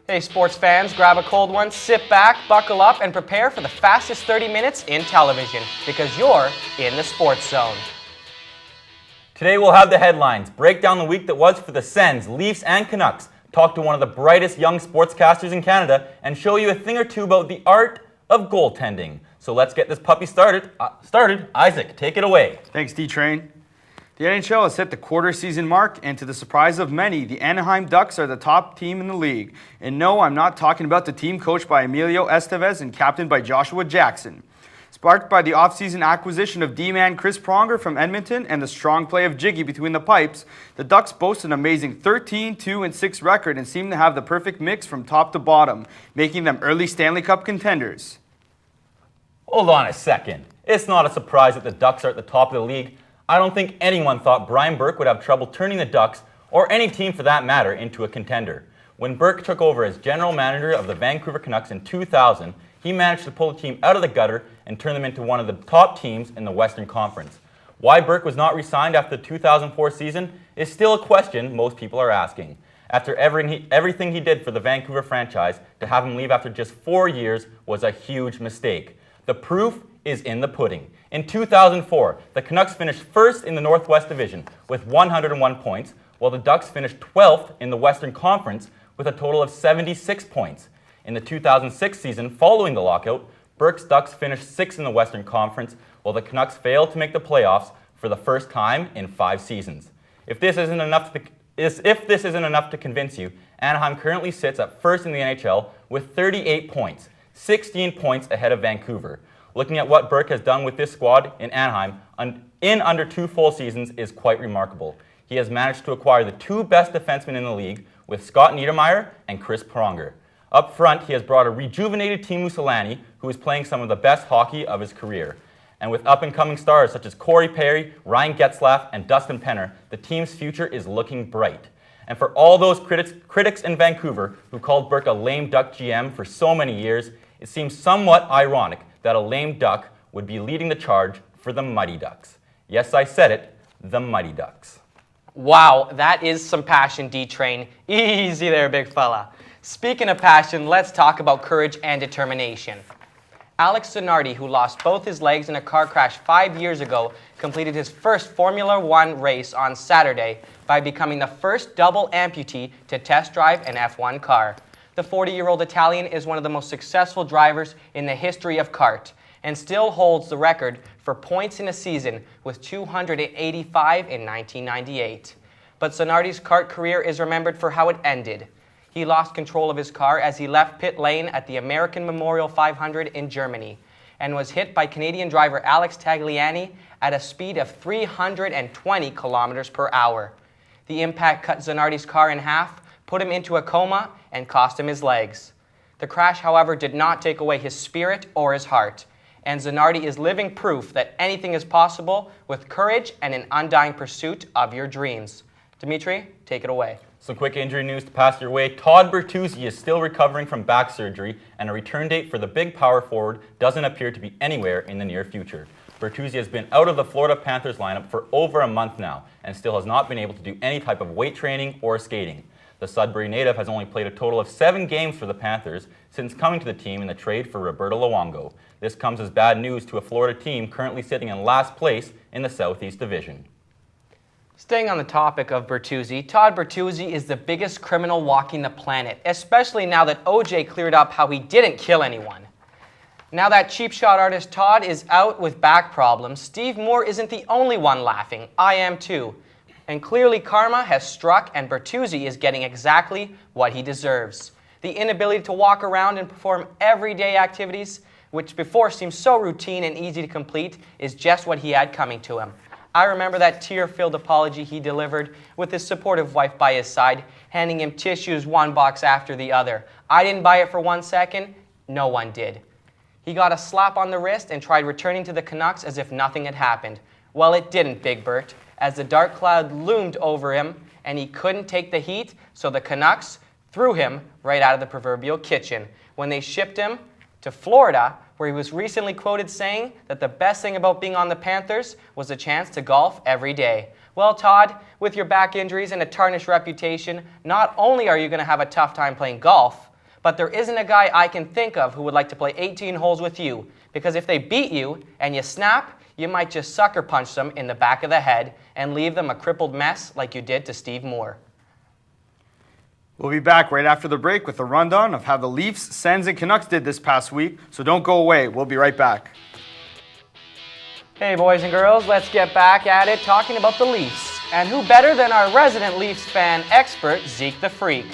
Hey sports fans, grab a cold one, sit back, buckle up, and prepare for the fastest 30 minutes in television, because you're in the Sports Zone. Today we'll have the headlines, break down the week that was for the Sens, Leafs, and Canucks, talk to one of the brightest young sportscasters in Canada, and show you a thing or two about the art of goaltending. So let's get this puppy started. Isaac, take it away. Thanks, D-Train. The NHL has hit the quarter season mark, and to the surprise of many, the Anaheim Ducks are the top team in the league. And no, I'm not talking about the team coached by Emilio Estevez and captained by Joshua Jackson. Sparked by the offseason acquisition of D-man Chris Pronger from Edmonton and the strong play of Jiggy between the pipes, the Ducks boast an amazing 13-2-6 record and seem to have the perfect mix from top to bottom, making them early Stanley Cup contenders. Hold on a second. It's not a surprise that the Ducks are at the top of the league. I don't think anyone thought Brian Burke would have trouble turning the Ducks, or any team for that matter, into a contender. When Burke took over as general manager of the Vancouver Canucks in 2000, he managed to pull the team out of the gutter and turn them into one of the top teams in the Western Conference. Why Burke was not re-signed after the 2004 season is still a question most people are asking. After everything he did for the Vancouver franchise, to have him leave after just 4 years was a huge mistake. The proof is in the pudding. In 2004, the Canucks finished first in the Northwest Division with 101 points, while the Ducks finished 12th in the Western Conference with a total of 76 points. In the 2006 season, following the lockout, Burke's Ducks finished 6th in the Western Conference, while the Canucks failed to make the playoffs for the first time in 5 seasons. If this isn't enough to convince you, Anaheim currently sits at first in the NHL with 38 points, 16 points ahead of Vancouver. Looking at what Burke has done with this squad in Anaheim in under 2 full seasons is quite remarkable. He has managed to acquire the 2 best defensemen in the league with Scott Niedermayer and Chris Pronger. Up front, he has brought a rejuvenated Teemu Selanne, who is playing some of the best hockey of his career. And with up-and-coming stars such as Corey Perry, Ryan Getzlaf, and Dustin Penner, the team's future is looking bright. And for all those critics in Vancouver who called Burke a lame duck GM for so many years, it seems somewhat ironic that a lame duck would be leading the charge for the Mighty Ducks. Yes, I said it, the Mighty Ducks. Wow, that is some passion, D-Train. Easy there, big fella. Speaking of passion, let's talk about courage and determination. Alex Zanardi, who lost both his legs in a car crash 5 years ago, completed his first Formula One race on Saturday by becoming the first double amputee to test drive an F1 car. The 40-year-old Italian is one of the most successful drivers in the history of kart and still holds the record for points in a season with 285 in 1998. But Zanardi's kart career is remembered for how it ended. He lost control of his car as he left pit lane at the American Memorial 500 in Germany and was hit by Canadian driver Alex Tagliani at a speed of 320 kilometers per hour. The impact cut Zanardi's car in half, put him into a coma, and cost him his legs. The crash, however, did not take away his spirit or his heart, and Zanardi is living proof that anything is possible with courage and an undying pursuit of your dreams. Dimitri, take it away. Some quick injury news to pass your way. Todd Bertuzzi is still recovering from back surgery, and a return date for the big power forward doesn't appear to be anywhere in the near future. Bertuzzi has been out of the Florida Panthers lineup for over a month now, and still has not been able to do any type of weight training or skating. The Sudbury native has only played a total of 7 games for the Panthers since coming to the team in the trade for Roberto Luongo. This comes as bad news to a Florida team currently sitting in last place in the Southeast Division. Staying on the topic of Bertuzzi, Todd Bertuzzi is the biggest criminal walking the planet, especially now that OJ cleared up how he didn't kill anyone. Now that cheap shot artist Todd is out with back problems, Steve Moore isn't the only one laughing. I am too. And clearly karma has struck, and Bertuzzi is getting exactly what he deserves. The inability to walk around and perform everyday activities, which before seemed so routine and easy to complete, is just what he had coming to him. I remember that tear-filled apology he delivered with his supportive wife by his side, handing him tissues one box after the other. I didn't buy it for 1 second. No one did. He got a slap on the wrist and tried returning to the Canucks as if nothing had happened. Well, it didn't, Big Bert, as the dark cloud loomed over him and he couldn't take the heat, so the Canucks threw him right out of the proverbial kitchen when they shipped him to Florida, where he was recently quoted saying that the best thing about being on the Panthers was a chance to golf every day. Well, Todd, with your back injuries and a tarnished reputation, not only are you going to have a tough time playing golf, But there isn't a guy I can think of who would like to play 18 holes with you, because if they beat you and you snap, you might just sucker punch them in the back of the head and leave them a crippled mess like you did to Steve Moore. We'll be back right after the break with a rundown of how the Leafs, Sens, and Canucks did this past week, so don't go away. We'll be right back. Hey boys and girls, let's get back at it talking about the Leafs. And who better than our resident Leafs fan expert, Zeke the Freak.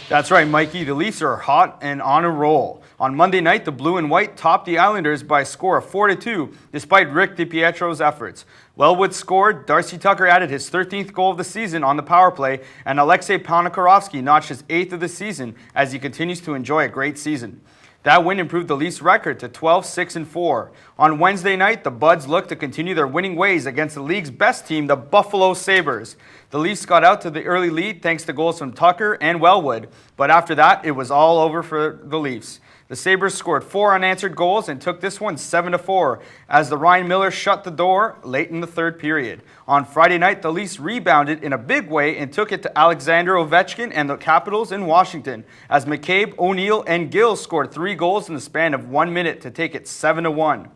That's right, Mikey. The Leafs are hot and on a roll. On Monday night, the Blue and White topped the Islanders by a score of 4-2, despite Rick DiPietro's efforts. Wellwood scored, Darcy Tucker added his 13th goal of the season on the power play, and Alexei Ponikarovsky notched his 8th of the season as he continues to enjoy a great season. That win improved the Leafs' record to 12-6-4. On Wednesday night, the Buds looked to continue their winning ways against the league's best team, the Buffalo Sabres. The Leafs got out to the early lead thanks to goals from Tucker and Wellwood, but after that, it was all over for the Leafs. The Sabres scored 4 unanswered goals and took this one 7-4 as the Ryan Miller shut the door late in the third period. On Friday night, the Leafs rebounded in a big way and took it to Alexander Ovechkin and the Capitals in Washington as McCabe, O'Neill, and Gill scored 3 goals in the span of 1 minute to take it 7-1.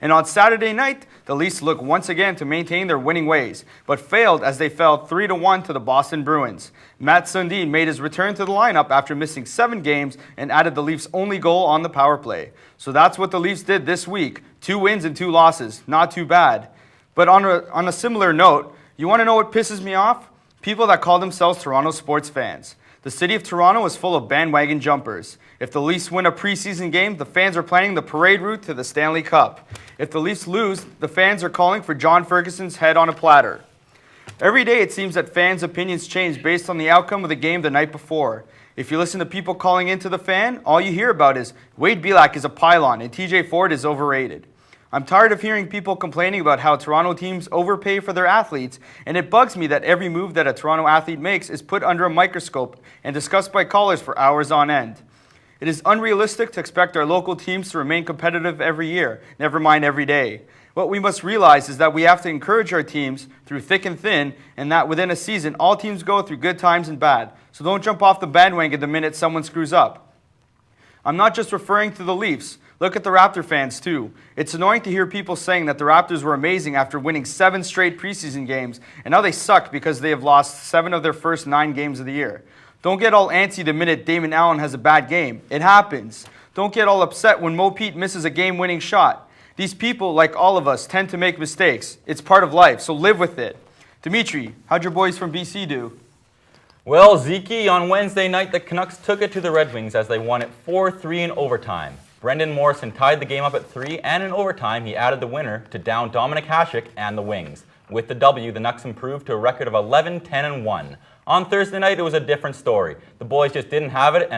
And on Saturday night, the Leafs looked once again to maintain their winning ways, but failed as they fell 3-1 to the Boston Bruins. Matt Sundin made his return to the lineup after missing 7 games and added the Leafs' only goal on the power play. So that's what the Leafs did this week. 2 wins and 2 losses. Not too bad. But on a similar note, you want to know what pisses me off? People that call themselves Toronto sports fans. The city of Toronto is full of bandwagon jumpers. If the Leafs win a preseason game, the fans are planning the parade route to the Stanley Cup. If the Leafs lose, the fans are calling for John Ferguson's head on a platter. Every day it seems that fans' opinions change based on the outcome of the game the night before. If you listen to people calling into the fan, all you hear about is Wade Belak is a pylon and TJ Ford is overrated. I'm tired of hearing people complaining about how Toronto teams overpay for their athletes, and it bugs me that every move that a Toronto athlete makes is put under a microscope and discussed by callers for hours on end. It is unrealistic to expect our local teams to remain competitive every year, never mind every day. What we must realize is that we have to encourage our teams through thick and thin, and that within a season, all teams go through good times and bad. So don't jump off the bandwagon the minute someone screws up. I'm not just referring to the Leafs. Look at the Raptor fans, too. It's annoying to hear people saying that the Raptors were amazing after winning 7 straight preseason games, and now they suck because they have lost 7 of their first 9 games of the year. Don't get all antsy the minute Damon Allen has a bad game. It happens. Don't get all upset when Mo Pete misses a game-winning shot. These people, like all of us, tend to make mistakes. It's part of life, so live with it. Dimitri, how'd your boys from BC do? Well, Zeke, on Wednesday night, the Canucks took it to the Red Wings as they won it 4-3 in overtime. Brendan Morrison tied the game up at 3, and in overtime, he added the winner to down Dominik Hasek and the Wings. With the W, the Nucks improved to a record of 11-10-1. On Thursday night, it was a different story. The boys just didn't have it,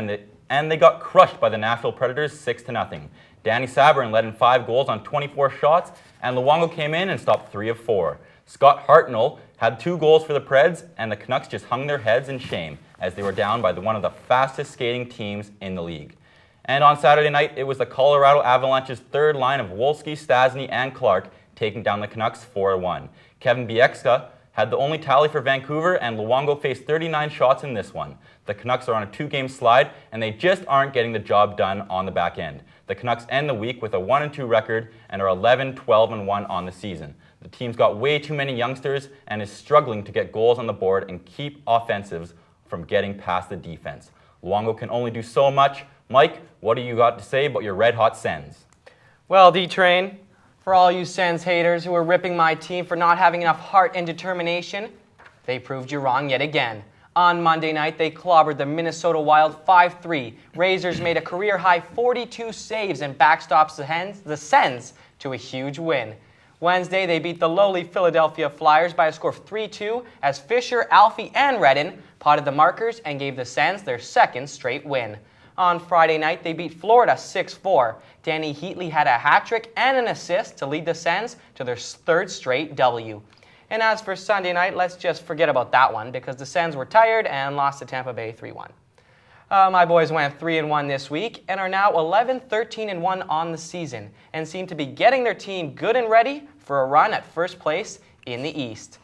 and they got crushed by the Nashville Predators 6-0. Danny Sabourin led in 5 goals on 24 shots, and Luongo came in and stopped 3 of 4. Scott Hartnell had 2 goals for the Preds, and the Canucks just hung their heads in shame as they were down by one of the fastest skating teams in the league. And on Saturday night, it was the Colorado Avalanche's third line of Wolski, Stastny, and Clark taking down the Canucks 4-1. Kevin Bieksa had the only tally for Vancouver, and Luongo faced 39 shots in this one. The Canucks are on a 2-game slide, and they just aren't getting the job done on the back end. The Canucks end the week with a 1-2 record and are 11-12-1 on the season. The team's got way too many youngsters and is struggling to get goals on the board and keep offensives from getting past the defense. Luongo can only do so much. Mike, what do you got to say about your red-hot Sens? Well, D-Train, for all you Sens haters who are ripping my team for not having enough heart and determination, they proved you wrong yet again. On Monday night, they clobbered the Minnesota Wild 5-3. Razors made a career-high 42 saves and backstops the Sens to a huge win. Wednesday, they beat the lowly Philadelphia Flyers by a score of 3-2 as Fisher, Alfie, and Redden potted the markers and gave the Sens their 2nd straight win. On Friday night, they beat Florida 6-4. Danny Heatley had a hat trick and an assist to lead the Sens to their 3rd straight W. And as for Sunday night, let's just forget about that one because the Sens were tired and lost to Tampa Bay 3-1. My boys went 3-1 this week and are now 11-13-1 on the season and seem to be getting their team good and ready for a run at first place in the East.